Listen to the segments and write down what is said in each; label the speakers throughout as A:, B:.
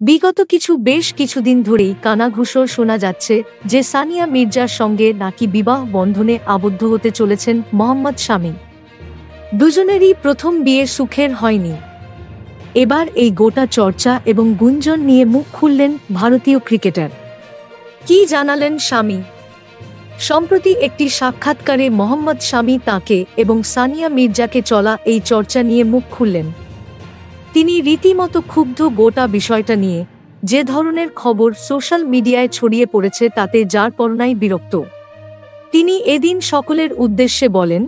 A: বিগত বেশ কিছুদিন ধরেই কানাঘুষোর শোনা যাচ্ছে যে সানিয়া মির্জার সঙ্গে নাকি বিবাহ বন্ধনে আবদ্ধ হতে চলেছেন মোহাম্মদ শামি। দুজনেরই প্রথম বিয়ে সুখের হয়নি। এবার এই গোটা চর্চা এবং গুঞ্জন নিয়ে মুখ খুললেন ভারতীয় ক্রিকেটার। কি জানালেন শামি? সম্প্রতি একটি সাক্ষাৎকারে মোহাম্মদ শামি তাঁকে এবং সানিয়া মির্জাকে চলা এই চর্চা নিয়ে মুখ খুললেন। তিনি রীতিমতো ক্ষুব্ধ গোটা বিষয়টা নিয়ে। যে ধরনের খবর সোশ্যাল মিডিয়ায় ছড়িয়ে পড়েছে তাতে যার পরনাই বিরক্ত। তিনি এদিন সকলের উদ্দেশ্যে বলেন,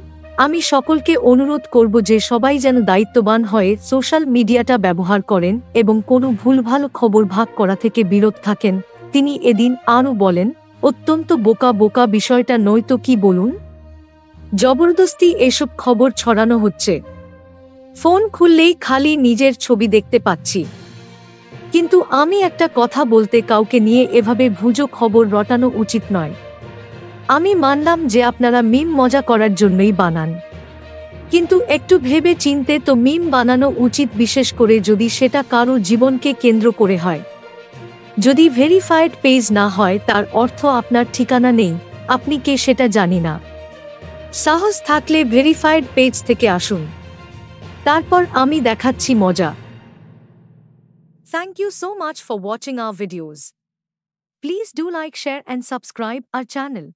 A: আমি সকলকে অনুরোধ করব যে সবাই যেন দায়িত্ববান হয়ে সোশ্যাল মিডিয়াটা ব্যবহার করেন এবং কোনো ভুলভাল খবর ভাগ করা থেকে বিরত থাকেন। তিনি এদিন আরও বলেন, অত্যন্ত বোকা বিষয়টা নয়তো কি বলুন? জবরদস্তি এসব খবর ছড়ানো হচ্ছে। ফোন খুললেই খালি নিজের ছবি দেখতে পাচ্ছি। কিন্তু আমি একটা কথা বলতে কাউকে নিয়ে এভাবে ভুজো খবর রটানো উচিত নয়। আমি মানলাম যে আপনারা মিম মজা করার জন্যই বানান, কিন্তু একটু ভেবে চিনতে তো মিম বানানো উচিত, বিশেষ করে যদি সেটা কারো জীবনকে কেন্দ্র করে হয়। যদি ভেরিফাইড পেজ না হয় তার অর্থ আপনার ঠিকানা নেই, আপনি কে সেটা জানি না। সাহস থাকলে ভেরিফাইড পেজ থেকে আসুন, তারপর আমি দেখাচ্ছি মজা। Thank you so much for watching our videos. Please do like, share and subscribe our channel.